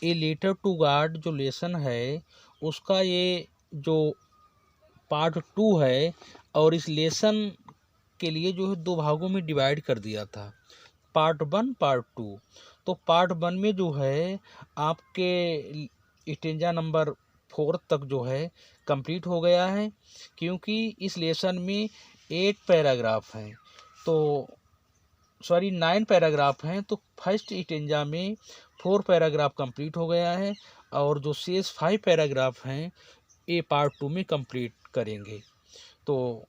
A letter to God जो lesson है उसका ये जो पार्ट 2 है, और इस लेसन के लिए जो है 2 भागों में डिवाइड कर दिया था, पार्ट 1 पार्ट 2। तो पार्ट 1 में जो है आपके स्टेंजा नंबर 4 तक जो है कंप्लीट हो गया है, क्योंकि इस लेसन में 8 पैराग्राफ हैं, तो सॉरी 9 पैराग्राफ हैं। तो फर्स्ट स्टेंजा में 4 पैराग्राफ कंप्लीट हो गया है, और जो शेष 5 पैराग्राफ हैं ये पार्ट 2 में कंप्लीट करेंगे। तो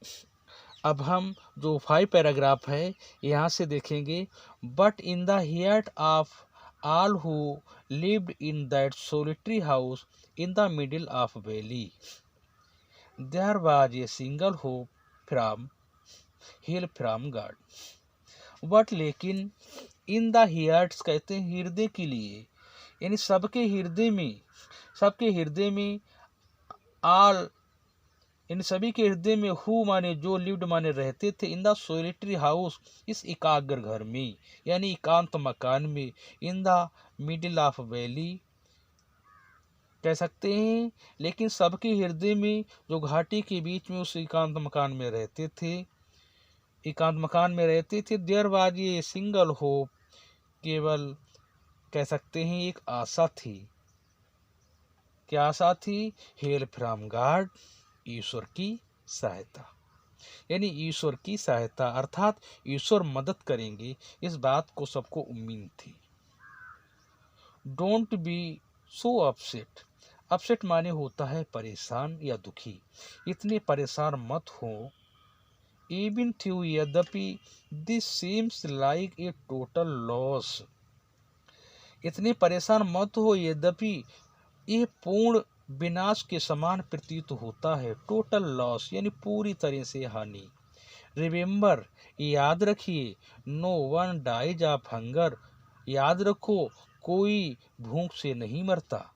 अब हम जो 5 पैराग्राफ है यहाँ से देखेंगे। But in the heart of all who lived in that solitary house in the middle of valley there was a single hope from help from God. But लेकिन इन द हार्ट्स कहते हैं हृदय के लिए, यानी सबके हृदय में ऑल इन सभी के हृदय में हु माने जो, लिव्ड माने रहते थे, इन द सोलिटरी हाउस इस एकाग्र घर में यानी एकांत मकान में, इन द मिडिल ऑफ वैली कह सकते हैं। लेकिन सबके हृदय में जो घाटी के बीच में उस एकांत मकान में रहते थे, there was a single hope, केवल कह सकते हैं एक आशा थी। क्या आशा थी? हेल्प फ्रॉम गॉड, ईश्वर की सहायता, यानी ईश्वर की सहायता अर्थात ईश्वर मदद करेंगे, इस बात को सबको उम्मीद थी। Don't be so upset, upset माने होता है परेशान या दुखी, इतने परेशान मत हो। इवन थ्यू यद्यपि this seems like a total loss, इतने परेशान मत हो यद्यपि यह पूर्ण विनाश के समान प्रतीत होता है। टोटल लॉस यानी पूरी तरह से हानि। रिमेंबर याद रखिए, no one dies of hunger, याद रखो कोई भूख से नहीं मरता,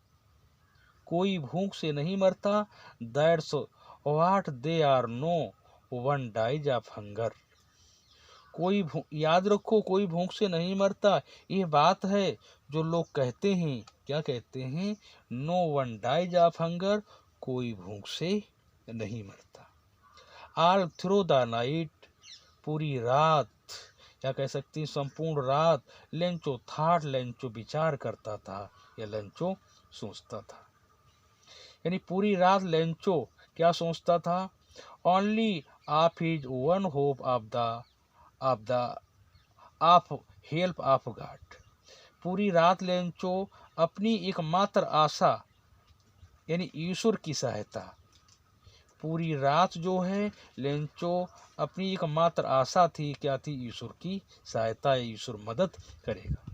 कोई भूख से नहीं मरता। That's what they are, no one dies of hunger, याद रखो कोई भूख से नहीं मरता, यह बात है जो लोग कहते हैं। क्या कहते हैं? No one dies of hunger, कोई भूख से नहीं मरता। ऑल थ्रू द नाइट, पूरी रात, क्या कह सकते हैं संपूर्ण रात। लेंचो थाट, लेंचो विचार करता था या लेंचो सोचता था, यानी पूरी रात लेंचो क्या सोचता था? Only of his one hope of help of God, पूरी रात लेंचो अपनी एकमात्र आशा यानी ईश्वर की सहायता, पूरी रात जो है लेंचो अपनी एकमात्र आशा थी, क्या थी? ईश्वर की सहायता, ईश्वर मदद करेगा।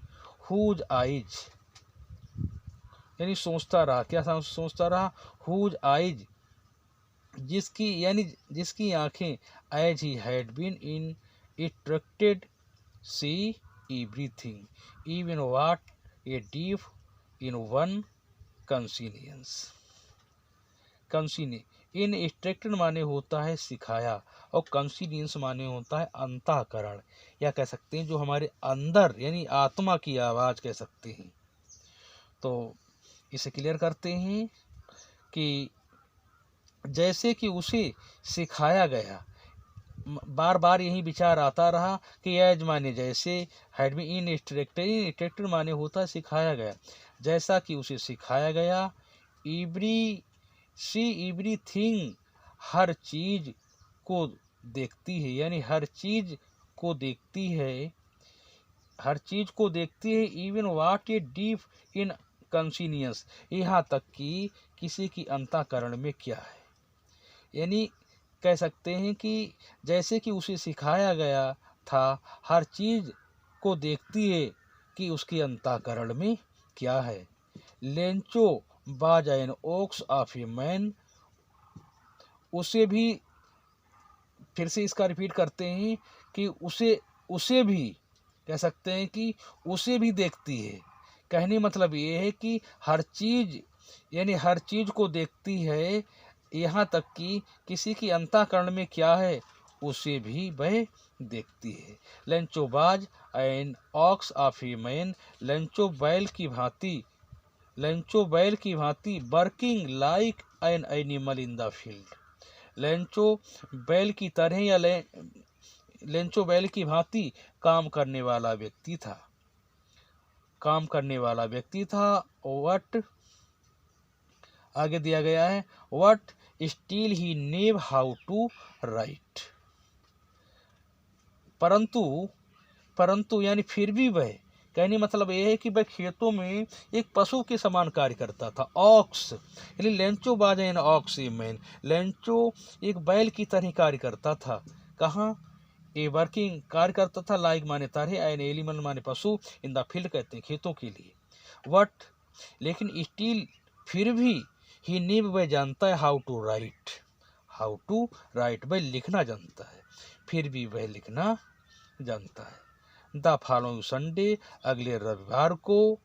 हुज आइज यानी सोचता रहा, क्या सोचता रहा? हुज आइज, जिसकी आंखें, as he had been in instructed see everything even what a deep in one conscience. In instructed माने होता है सिखाया, और कंसीनियंस माने होता है अंतःकरण, या कह सकते हैं जो हमारे अंदर यानी आत्मा की आवाज़ कह सकते हैं। तो इसे क्लियर करते हैं कि जैसे कि उसे सिखाया गया, बार बार यही विचार आता रहा कि एज माने जैसे, हैड बीन इन इंस्ट्रक्टेड माने होता है सिखाया गया, जैसा कि उसे सिखाया गया। एवरीथिंग, हर चीज को देखती है, यानी हर चीज को देखती है। Even what a deep in conscience, यहाँ तक कि किसी की अंतःकरण में क्या है, यानी कह सकते हैं कि जैसे कि उसे सिखाया गया था, हर चीज को देखती है कि उसके अंतःकरण में क्या है। Lencho was an ox of a man, उसे भी फिर से इसका रिपीट करते हैं कि उसे भी कह सकते हैं कि उसे भी देखती है। कहने मतलब ये है कि हर चीज यानी हर चीज को देखती है, यहाँ तक कि किसी की अंतःकरण में क्या है उसे भी वह देखती है। Lencho was an ox of a man, Lencho बैल की भांति लेंचो बैल की भांति working like an animal in the field. Lencho बैल की तरह या लेंचो बैल की भांति काम करने वाला व्यक्ति था, काम करने वाला व्यक्ति था। वट आगे दिया गया है, but still he knew how to write. परंतु यानी फिर भी वह, कहने मतलब यह है कि वह खेतों में एक पशु के समान कार्य करता था। ऑक्स यानी Lencho was an ox a man, Lencho एक बैल की तरह कार्य करता था। कहाँ? ए वर्किंग कार्य करता था, लाइक माने तरह, एन एनिमल माने पशु, इन द फील्ड कहते हैं खेतों के लिए। वट लेकिन स्टिल फिर भी, ही नीव वह जानता है, हाउ टू राइट वह लिखना जानता है, फिर भी वह लिखना जानता है। द फॉलोइंग संडे अगले रविवार को,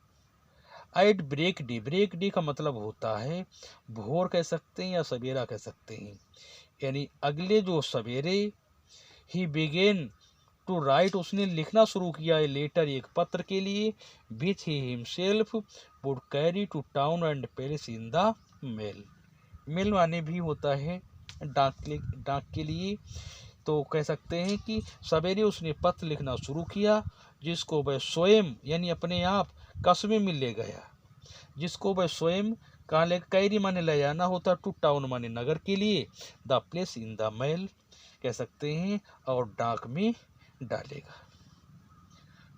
एट ब्रेक डे का मतलब होता है भोर कह सकते हैं या सवेरा कह सकते हैं, यानी अगले जो सवेरे। ही बिगेन टू राइट उसने लिखना शुरू किया है, लेटर एक पत्र के लिए, which he himself would carry to town and place in the mail. Mail माने भी होता है डाक के लिए, तो कह सकते हैं कि सवेरे उसने पत्र लिखना शुरू किया, जिसको वह स्वयं यानी अपने आप कस्बे में ले गया, जिसको वह स्वयं कहाँ ले, कैरी माने ले जाना होता, टू टाउन माने नगर के लिए, the place in the mail कह सकते हैं, और डाक में डालेगा,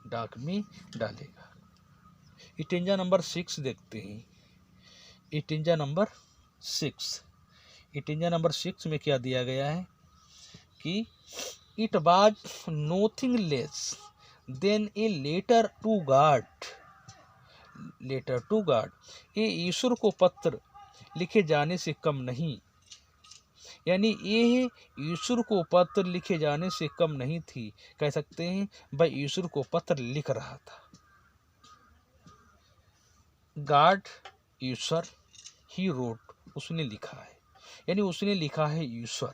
डाक में डालेगा। इटेंजा नंबर 6 देखते हैं। इटेंजा नंबर 6, इटेंजा नंबर 6 में क्या दिया गया है कि it was nothing less than a letter to God. ये ईश्वर को पत्र लिखे जाने से कम नहीं, यानी ये ईश्वर को पत्र लिखे जाने से कम नहीं थी, कह सकते हैं वह ईश्वर को पत्र लिख रहा था। गॉड ईश्वर, ही रोट उसने लिखा है, यानी उसने लिखा है ईश्वर।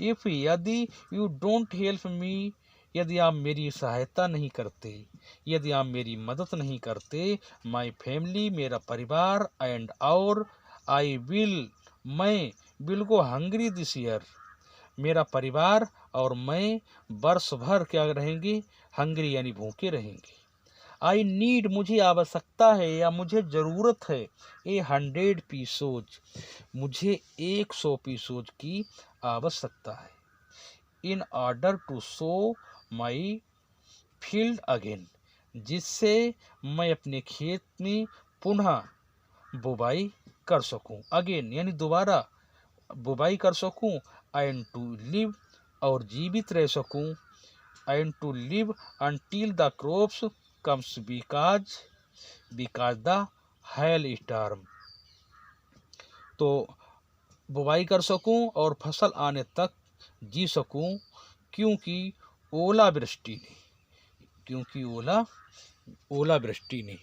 इफ यदि यू डोंट हेल्प मी, यदि आप मेरी सहायता नहीं करते, यदि आप मेरी मदद नहीं करते, माई फैमिली मेरा परिवार, एंड और आई विल मैं will go hungry this year, मेरा परिवार और मैं वर्ष भर क्या रहेंगे, हंग्री यानी भूखे रहेंगे। आई नीड मुझे आवश्यकता है या मुझे ज़रूरत है, 100 पीसोज मुझे 100 पीसोज की आवश्यकता है, in order to sow my field again जिससे मैं अपने खेत में पुनः बुवाई कर सकूं, अगेन यानी दोबारा बुवाई कर सकूं, एंड टू लिव और जीवित रह सकूं, and to live until the crops comes because the hail storm, तो बुवाई कर सकूं और फसल आने तक जी सकूं, क्योंकि ओलावृष्टि ने, क्योंकि ओलावृष्टि ने,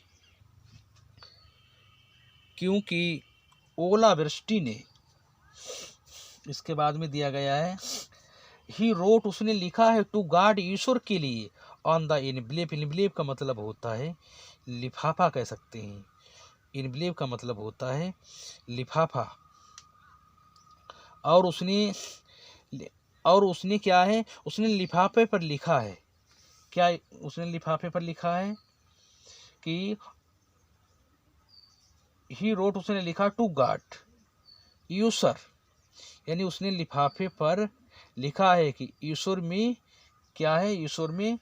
क्योंकि ओलावृष्टि ने। इसके बाद में दिया गया है ही रोट उसने लिखा है, टू गॉड ईश्वर के लिए, ऑन द इनब्लेव, इनब्लेव का मतलब होता है लिफाफा कह सकते हैं, इनब्लेव का मतलब होता है लिफाफा, और उसने क्या है, उसने लिफाफे पर लिखा है, क्या उसने लिफाफे पर लिखा है कि ही रोट उसने लिखा टू गॉड ईश्वर, यानी उसने लिफाफे पर लिखा है कि ईश्वर में क्या है, ईश्वर में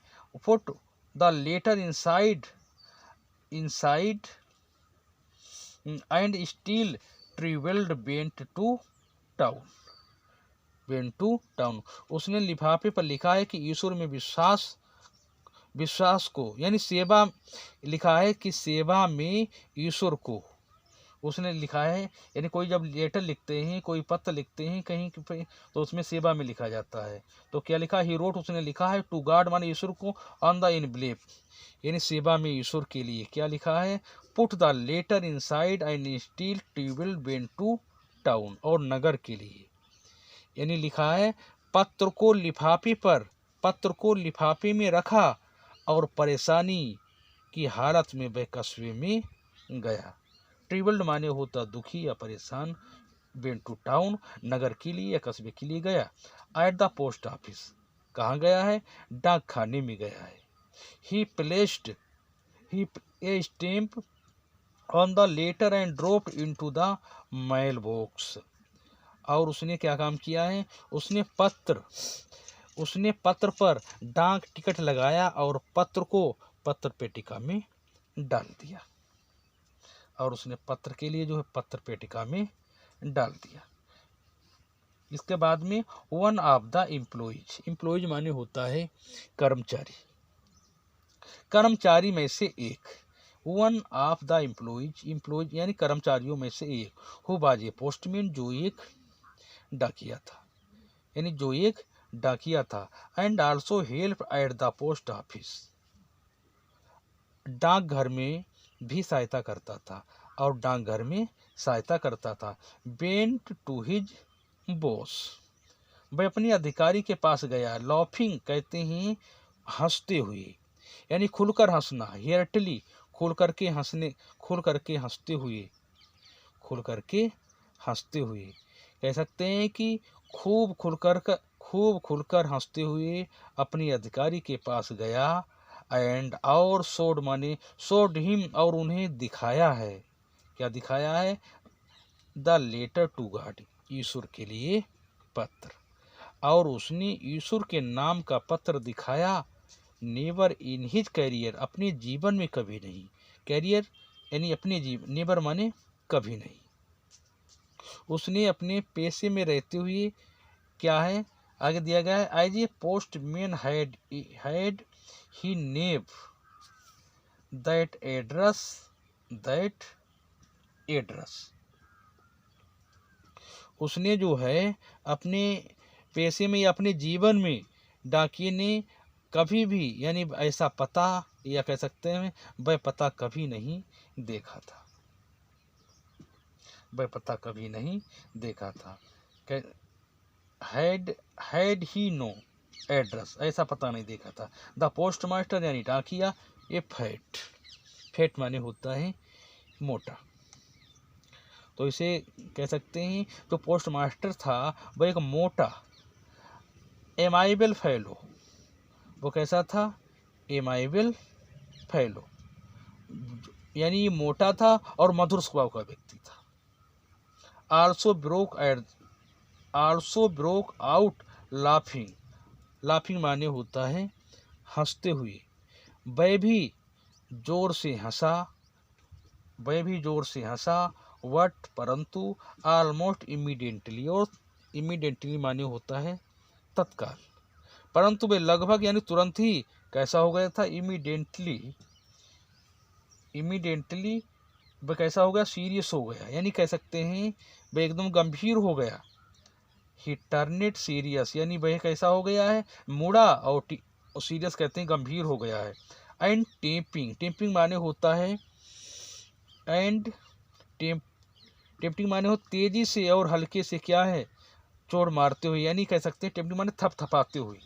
put the letter inside and still travelled went to town, उसने लिफाफे पर लिखा है कि ईश्वर में विश्वास को, यानी सेवा लिखा है कि सेवा में ईश्वर को उसने लिखा है, यानी कोई जब लेटर लिखते हैं, कोई पत्र लिखते हैं कहीं तो उसमें सेवा में लिखा जाता है, तो क्या लिखा, ही रोट उसने लिखा है टू गॉड माने ईश्वर को, ऑन द इनब्लेव यानी सेवा में ईश्वर के लिए क्या लिखा है, put the letter inside and still travelled went to town और नगर के लिए, यानी लिखा है पत्र को लिफाफे में रखा और परेशानी की हालत में वह कस्बे में गया, ट्रेवल्ड माने होता दुखी या परेशान। वेंट टू टाउन, नगर के लिए या कस्बे के लिए गया। एट द पोस्ट ऑफिस, कहाँ गया है? डाक खाने में गया है। He placed a stamp on the letter and dropped into the mail box. और उसने क्या काम किया है? उसने पत्र पर डाक टिकट लगाया और पत्र को पत्र पेटिका में डाल दिया। और उसने पत्र के लिए जो है पत्र पेटिका में डाल दिया। इसके बाद में वन ऑफ द एम्प्लॉइज माने होता है कर्मचारी, कर्मचारी में से एक। वन ऑफ द एम्प्लॉइज यानी कर्मचारियों में से एक। हु वाज ए पोस्टमैन, जो एक डाकिया था, यानी जो एक डाकिया था। And also help at the post office, डाकघर में भी सहायता करता था और डाकघर में सहायता करता था। वेंट टू हिज बॉस, वह अपने अधिकारी के पास गया। लॉफिंग कहते हैं हंसते हुए, यानी खुलकर हंसना। हेयरटली, खुल करके हंसते हुए, खुल करके हंसते हुए। कह सकते हैं कि खूब खुलकर हंसते हुए अपने अधिकारी के पास गया। एंड और शोड माने शोड हिम, और उन्हें दिखाया है। क्या दिखाया है? द लेटर टू गॉड, ईश्वर के लिए पत्र। और उसने ईश्वर के नाम का पत्र दिखाया। नेवर इन हिज कैरियर, अपने जीवन में कभी नहीं। कैरियर यानी अपने जीवन, नेवर माने कभी नहीं। उसने अपने पेशे में रहते हुए क्या है आगे दिया गया है? As a postman had he knew that address. उसने जो है अपने पेशे में या अपने जीवन में डाकिये ने कभी भी यानी ऐसा पता या कह सकते हैं वह पता कभी नहीं देखा था, वह पता कभी नहीं देखा था। हैड ही नो एड्रेस, ऐसा पता नहीं देखा था। द पोस्ट मास्टर यानी डाकिया ए फैट माने होता है मोटा। तो इसे कह सकते हैं जो पोस्ट मास्टर था वह एक मोटा एमाइबल फेलो, वो कैसा था? एमाइबल फेलो, यानी मोटा था और मधुर स्वभाव का व्यक्ति था। आल्सो ब्रोक आउट लाफिंग माने होता है हंसते हुए। वह भी जोर से हंसा। वट परंतु, ऑलमोस्ट इमीडिएटली, और इमीडिएटली माने होता है तत्काल। परंतु वे लगभग यानी तुरंत ही कैसा हो गया था? इमीडिएटली वह कैसा हो गया? सीरियस हो गया, यानी कह सकते हैं वह एकदम गंभीर हो गया। ही टर्नेड सीरियस, यानी वह कैसा हो गया है? मुड़ा, और सीरियस कहते हैं गंभीर हो गया है। एंड टेम्पिंग माने होता है टेम्पिंग माने हो तेजी से और हल्के से क्या है? चोट मारते हुए, यानी कह सकते हैं टेम्पिंग माने थपथपाते हुए।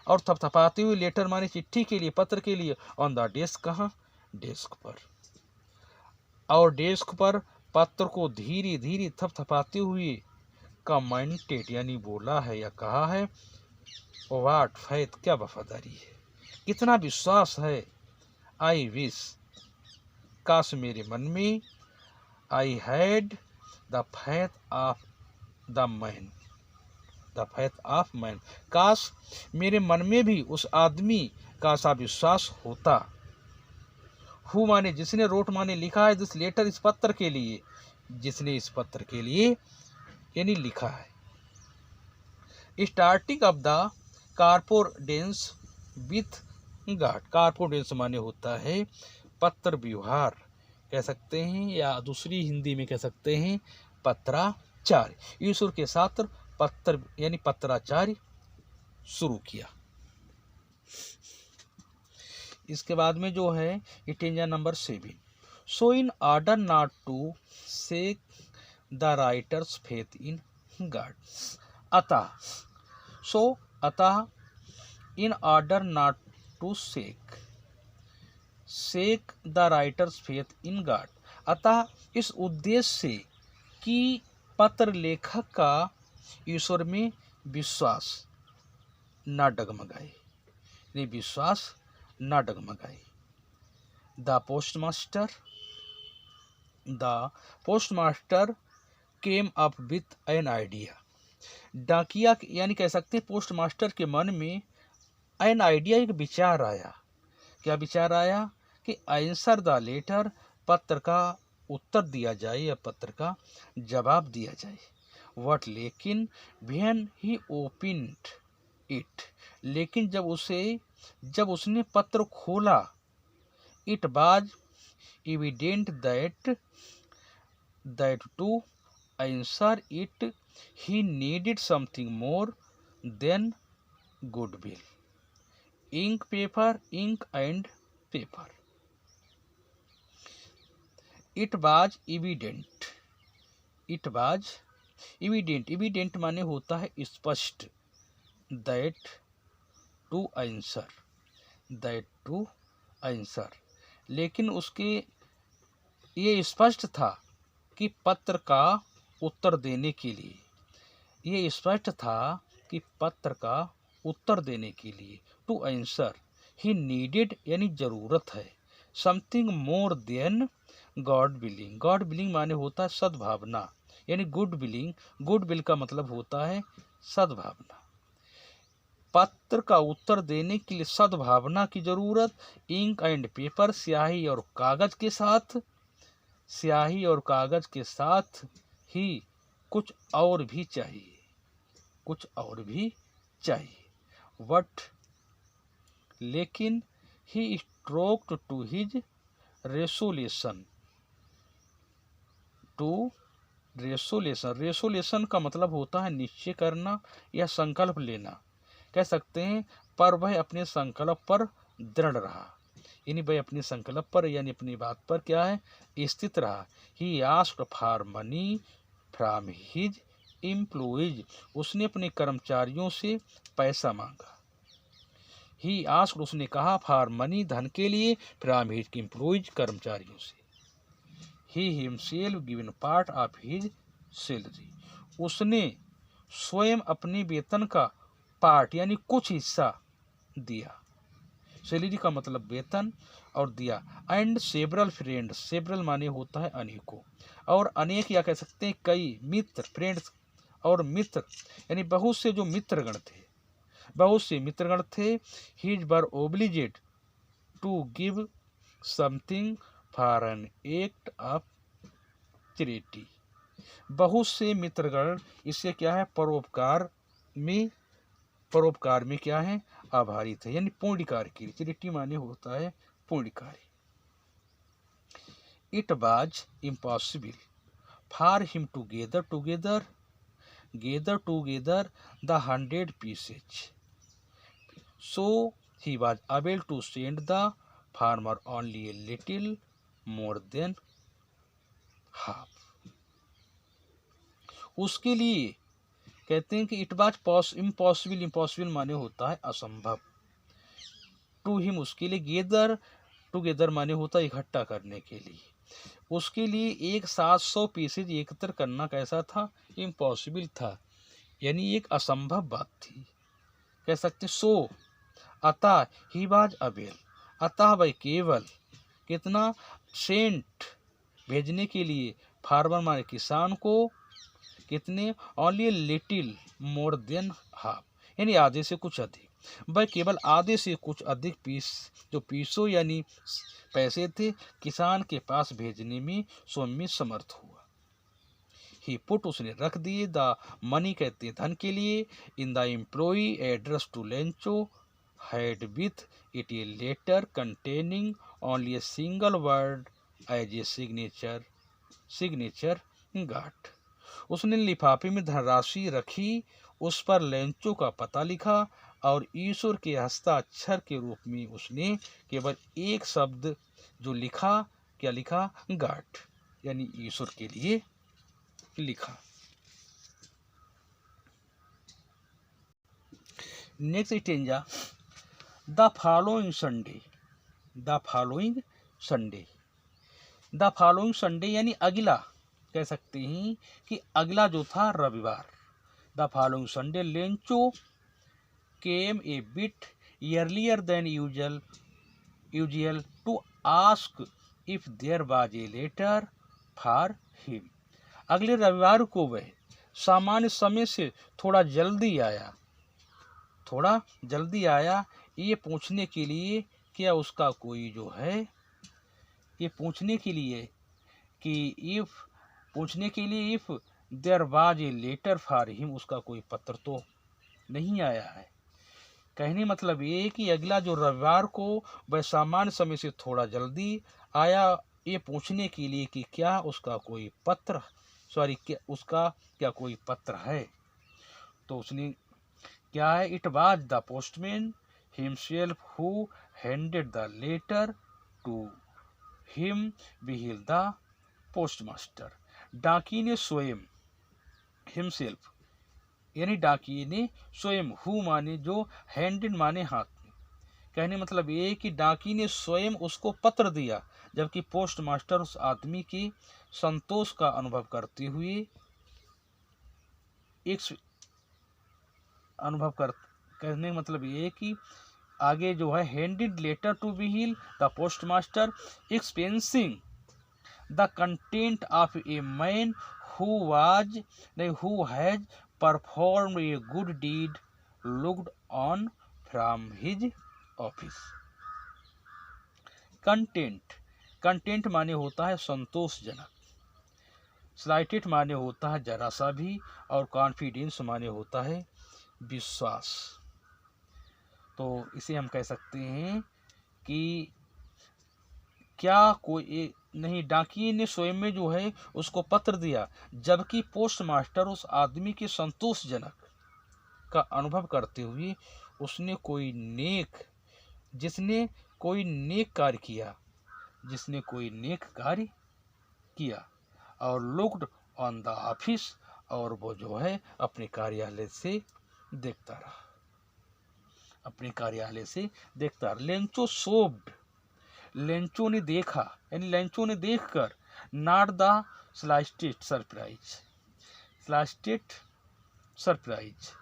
और थपथपाते हुए लेटर माने चिट्ठी के लिए, पत्र के लिए। ऑन द डेस्क, कहाँ? डेस्क पर। और डेस्क पर पत्र को धीरे धीरे थपथपाते हुए कमेंटेड यानी बोला है या कहा है। व्हाट फैथ, क्या वफादारी है, कितना विश्वास है। आई विश, काश मेरे मन में। I had the faith of man, काश मेरे मन में भी उस आदमी का सा विश्वास होता। हु माने जिसने, रोट माने लिखा है, दिस लेटर इस पत्र के लिए, जिसने इस पत्र के लिए यानी लिखा है। Starting of the correspondence with God, correspondence माने होता है पत्र व्यवहार कह सकते हैं, या दूसरी हिंदी में कह सकते हैं पत्राचार। ईश्वर के साथ पत्र यानी पत्राचार शुरू किया। इसके बाद में जो है इटेंजा number 7। So in order not to shake the writer's faith in God, अतः in order not to shake shake the writer's faith in God. अतः इस उद्देश्य से कि पत्र लेखक का ईश्वर में विश्वास न डगमगाए, यानी विश्वास न डगमगाए। The postmaster came up with an idea. डाकिया यानी कह सकते हैं पोस्ट मास्टर के मन में एन आइडिया, एक विचार आया। क्या विचार आया? कि आंसर द लेटर, पत्र का उत्तर दिया जाए या पत्र का जवाब दिया जाए। वट लेकिन व्हेन ही ओपन्ड इट, लेकिन जब उसने पत्र खोला, it was evident that to answer it he needed something more than goodwill. Ink and paper. It was evident. Evident माने होता है स्पष्ट। That to answer. लेकिन उसके ये स्पष्ट था कि पत्र का उत्तर देने के लिए, ये स्पष्ट था कि पत्र का उत्तर देने के लिए टू आंसर ही नीडेड यानी जरूरत है, something more than God willing. God willing माने होता है सद्भावना, यानी गुड विलिंग। गुड विल का मतलब होता है सद्भावना। पत्र का उत्तर देने के लिए सद्भावना की जरूरत। इंक एंड पेपर, स्याही और कागज के साथ ही कुछ और भी चाहिए। वट लेकिन he stroked to his resolution. Resolution का मतलब होता है निश्चय करना या संकल्प लेना, कह सकते हैं। पर वह अपने संकल्प पर दृढ़ रहा, यानी वह अपने संकल्प पर यानी अपनी बात पर क्या है, स्थित रहा। He asked for money from his employees, उसने अपने कर्मचारियों से पैसा मांगा। ही आस्क्ड, उसने कहा, फॉर मनी, धन के लिए, फ्रॉम हिज एम्प्लॉइज, कर्मचारियों से। He himself given part of his salary, उसने स्वयं अपने वेतन का पार्ट यानी कुछ हिस्सा दिया। सैलरी का मतलब वेतन, और दिया। एंड सेवरल फ्रेंड्स, सेवरल माने होता है अनेकों, और अनेक या कह सकते हैं कई मित्र, फ्रेंड्स और मित्र यानी बहुत से जो मित्रगण थे, his were obliged to give something for an act of charity. बहुत से मित्रगण इससे क्या है, परोपकार में क्या है, आभारी थे, यानी पुण्य कार्य के लिए। चैरिटी माने होता है पुण्य कार्य। It was impossible for him to gather the 100 pieces, so he was able to send the farmer only a little more than half. उसके लिए कहते हैं कि इट वाज इम्पॉसिबल माने होता है असंभव। टू हिम, उसके लिए, टुगेदर माने होता है इकट्ठा करने के लिए। उसके लिए एक 700 पीसेज एकत्र करना कैसा था, इम्पॉसिबल था, यानी एक असंभव बात थी, कह सकते। सो अतः ही वाज अवेल, अतः वह केवल कितना, सेंट भेजने के लिए, फार्मर माने किसान को, कितने, only little more than half, यानी आधे से कुछ अधिक। वह केवल आधे से कुछ अधिक पीसों यानी पैसे थे, किसान के पास भेजने में स्वयं समर्थ हुआ। ही पुट, उसने रख दिए, द मनी कहते हैं धन के लिए, इन द एम्प्लॉई address to Lencho, had with it a letter containing only a single word as a signature God. उसने लिफाफे में धनराशि रखी, उस पर लेंचो का पता लिखा, और ईश्वर के हस्ताक्षर के रूप में उसने केवल एक शब्द जो लिखा, क्या लिखा, गाट, यानी ईश्वर के लिए लिखा। Next stanza, the following Sunday. The following Sunday यानी अगला, कह सकते हैं कि अगला जो था रविवार। The following Sunday Lencho came A bit earlier than usual to ask if there was a letter for him। अगले रविवार को वह सामान्य समय से थोड़ा जल्दी आया ये पूछने के लिए क्या उसका कोई जो है, ये पूछने के लिए if there was a letter for him, उसका कोई पत्र तो नहीं आया है। कहने मतलब ये कि अगला जो रविवार को वह सामान्य समय से थोड़ा जल्दी आया ये पूछने के लिए कि क्या उसका कोई पत्र है। तो उसने क्या है, it was the postman himself who handed the letter to him while the postmaster. डाकिये ने स्वयं, हिमसेल्फ यानी डाकिये ने स्वयं, हु माने जो, हैंडेड माने हाथ में। कहने मतलब ये कि डाकिये ने स्वयं उसको पत्र दिया, जबकि पोस्ट मास्टर उस आदमी के संतोष का अनुभव करते हुए कहने मतलब ये कि आगे जो है, handed letter to while the post master expressing the content of a man who has perform a good deed looked on from his office. Content माने होता है संतोषजनक, स्लाइटेड माने होता है जरा सा भी, और कॉन्फिडेंस माने होता है विश्वास। तो इसे हम कह सकते हैं कि क्या कोई नहीं, डाकिये ने स्वयं में जो है उसको पत्र दिया, जबकि पोस्ट मास्टर उस आदमी के संतोषजनक का अनुभव करते हुए जिसने कोई नेक कार्य किया और लुक्ड ऑन द ऑफिस, और वो जो है अपने कार्यालय से देखता रहा। लेंचो सोब्ड, लेंचो ने देखा यानी लेंचो ने देखकर, नॉट द स्लाइटेड सरप्राइज,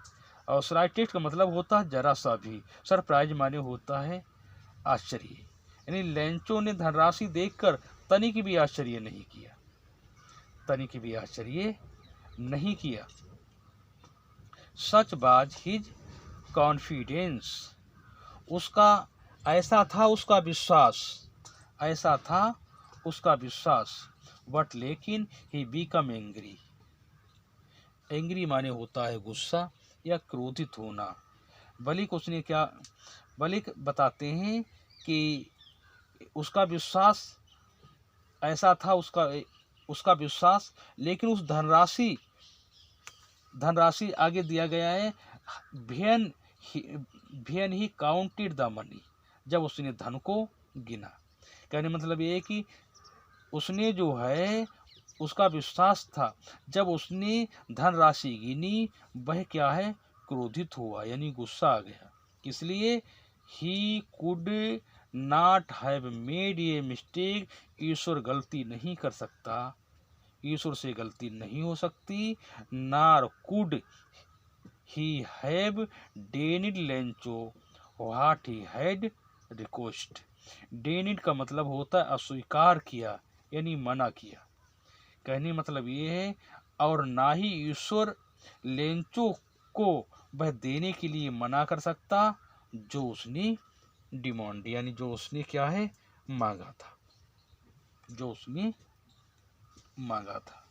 और स्लाइटेड का मतलब होता है जरा सा भी, सरप्राइज माने होता है आश्चर्य। यानी लेंचो ने धनराशि देखकर तनिक भी आश्चर्य नहीं किया। सच वाज हिज कॉन्फिडेंस, ऐसा था उसका विश्वास। बट लेकिन ही बिकम एंग्री माने होता है गुस्सा या क्रोधित होना। बलिक बताते हैं कि उसका विश्वास ऐसा था, उसका विश्वास, लेकिन उस धनराशि आगे दिया गया है, भेन ही काउंटेड द मनी, जब उसने धन को गिना। कहने मतलब ये है कि उसने जो है उसका विश्वास था, जब उसने धनराशि गिनी वह क्या है, क्रोधित हुआ यानी गुस्सा आ गया। इसलिए he could not have made a mistake, ईश्वर गलती नहीं कर सकता, ईश्वर से गलती नहीं हो सकती। Nor could he have denied Lencho what he had request. Denied का मतलब होता है अस्वीकार किया यानी मना किया। कहने मतलब ये है, और ना ही ईश्वर लेंचो को वह देने के लिए मना कर सकता जो उसने डिमांड यानी जो उसने क्या है मांगा था,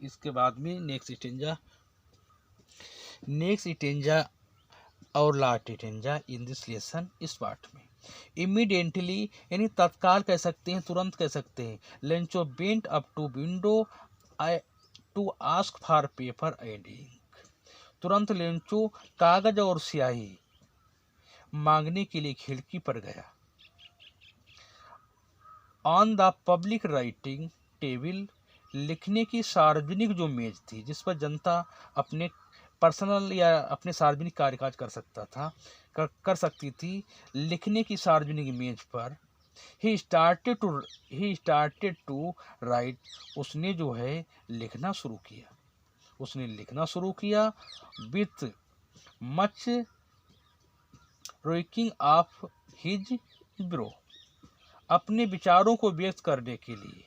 इसके बाद में नेक्स्ट इटेंजा और लास्ट इटेंजा इन दिस लेसन इस पार्ट में। इमीडिएटली यानी तत्काल कह सकते हैं, तुरंत कह सकते हैं। Lencho bent up to window to ask for paper and ink. तुरंत लेंचो कागज और स्याही मांगने के लिए खिड़की पर गया। On the public writing table, लिखने की सार्वजनिक जो मेज थी जिस पर जनता अपने पर्सनल या अपने सार्वजनिक कार्यकाज कर सकती थी, लिखने की सार्वजनिक मेज पर ही स्टार्टेड टू राइट, उसने जो है लिखना शुरू किया, उसने लिखना शुरू किया। With much wrinkling of his brow, अपने विचारों को व्यक्त करने के लिए,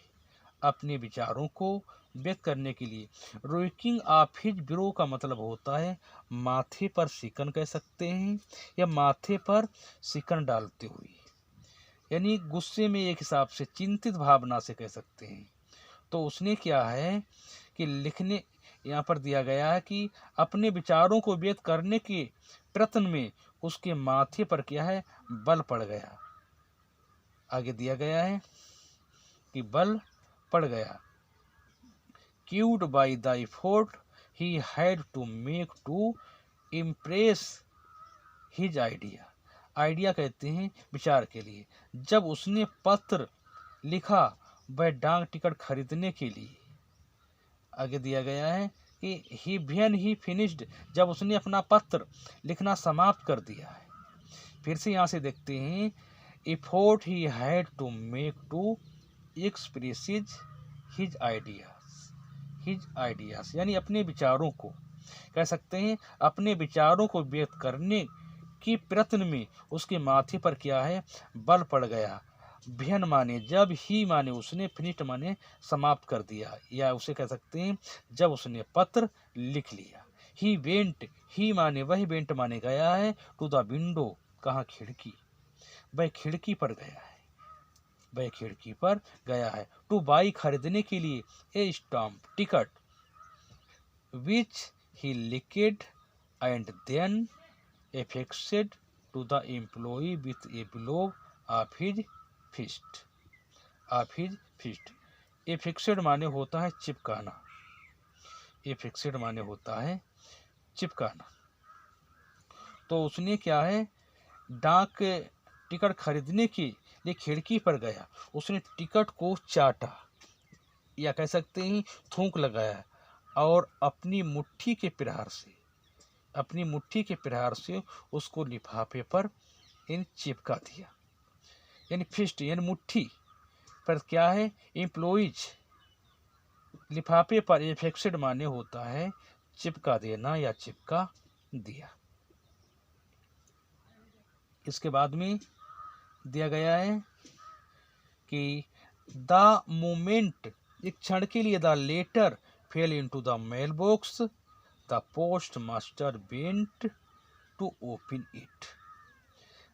अपने विचारों को व्यक्त करने के लिए। रोइकिंग ऑफ हिज ब्रो का मतलब होता है माथे पर सिकन कह सकते हैं, या माथे पर सिकन डालते हुए, यानी गुस्से में, एक हिसाब से चिंतित भावना से कह सकते हैं। तो उसने क्या है कि लिखने, यहाँ पर दिया गया है कि अपने विचारों को व्यक्त करने के प्रयत्न में उसके माथे पर क्या है, बल पड़ गया। आगे दिया गया है कि बल पड़ गया। Cued by the effort he had to make to impress his idea, idea कहते हैं विचार के लिए। जब उसने पत्र लिखा वह डाक टिकट खरीदने के लिए। आगे दिया गया है कि ही फिनिश्ड, जब उसने अपना पत्र लिखना समाप्त कर दिया है। फिर से यहाँ से देखते हैं, effort he had to make to express his ideas, यानी अपने विचारों को कह सकते हैं, अपने विचारों को व्यक्त करने की प्रयत्न में उसके माथे पर क्या है, बल पड़ गया। भियन माने जब, ही माने उसने, फिनिश्ड माने समाप्त कर दिया, या उसे कह सकते हैं जब उसने पत्र लिख लिया। ही वेंट, ही माने वह, वेंट माने गया है, टू द विंडो, कहाँ, खिड़की, वह खिड़की पर गया है, वह खिड़की पर गया है। टू बाई, खरीदने के लिए, a stamp, ticket, which he licked and then affixed to the एम्प्लॉई with a blow of his fist, affixed माने होता है चिपकाना, एफिक्सेड माने होता है चिपकाना। तो उसने क्या है, डाक टिकट खरीदने के लिए खिड़की पर गया, उसने टिकट को चाटा, या कह सकते हैं थूक लगाया, और अपनी मुट्ठी के प्रहार से उसको लिफाफे पर इन चिपका दिया। यानी फिस्ट यानी मुट्ठी पर क्या है, एम्प्लॉइज, लिफाफे पर एफेक्सेड माने होता है चिपका देना या चिपका दिया। इसके बाद में दिया गया है कि द मोमेंट, एक क्षण के लिए, the letter fell into the mail box, the post master bent to open it,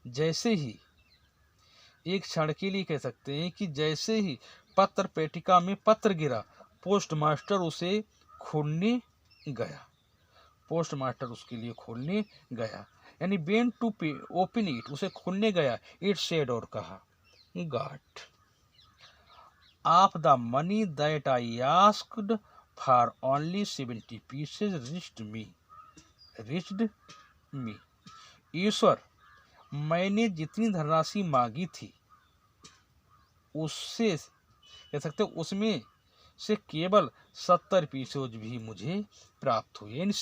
जैसे ही, एक क्षण के लिए कह सकते हैं कि जैसे ही पत्र पेटिका में पत्र गिरा, पोस्ट मास्टर उसे खोलने गया, पोस्ट मास्टर उसके लिए खोलने गया, यानी बेन टू ओपन इट, उसे खोलने गया। इट सेड, और कहा, God of the money that I asked for only 70 pieces reached me, ईश्वर, मैंने जितनी धनराशि मांगी थी उससे कह सकते उसमें से केवल 70 पीसेज भी मुझे प्राप्त हुए, यानी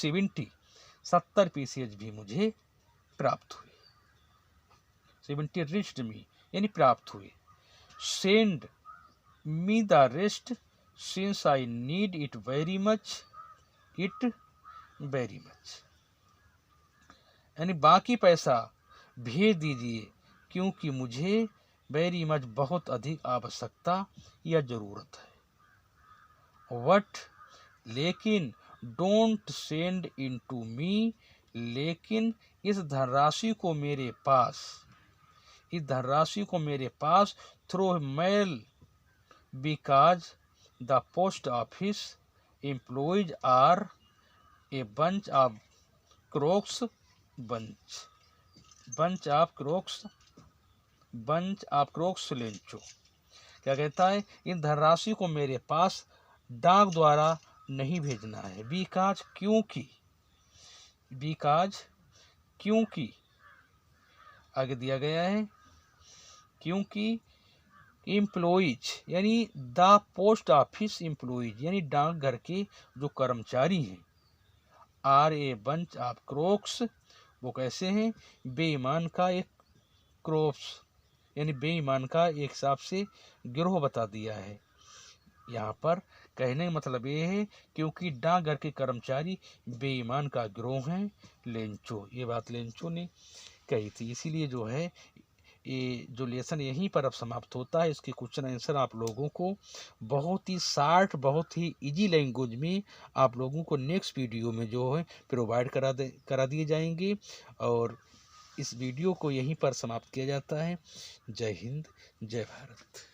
70 पीसेज भी मुझे प्राप्त हुए, 70 रिच्ड मी यानी प्राप्त हुए। Send me the rest since I need it very much, यानी बाकी पैसा भेज दीजिए क्योंकि मुझे वेरी मच बहुत अधिक आवश्यकता या जरूरत है। वट, लेकिन, don't send in to me, लेकिन इस धनराशि को मेरे पास through mail, because the post office employees are a bunch of crooks, bunch of crooks Lencho. क्या कहता है, इन धनराशि को मेरे पास डाक द्वारा नहीं भेजना है। बिकॉज, क्योंकि आगे दिया गया है, क्योंकि एम्प्लॉइज यानी द पोस्ट ऑफिस एम्प्लॉइज यानी डाकघर के जो कर्मचारी हैं, आर ए बंच ऑफ क्रोक्स, वो कैसे हैं, बेईमान का एक क्रोप्स यानी बेईमान का एक हिसाब से गिरोह बता दिया है। यहाँ पर कहने का मतलब ये है क्योंकि डाकघर के कर्मचारी बेईमान का गिरोह हैं, लेंचो, ये बात लेंचो ने कही थी। इसीलिए जो है ये जो लेसन यहीं पर अब समाप्त होता है। इसके क्वेश्चन आंसर आप लोगों को बहुत ही शार्ट, बहुत ही इजी लैंग्वेज में आप लोगों को नेक्स्ट वीडियो में जो है प्रोवाइड करा दिए जाएंगे। और इस वीडियो को यहीं पर समाप्त किया जाता है। जय हिंद, जय भारत।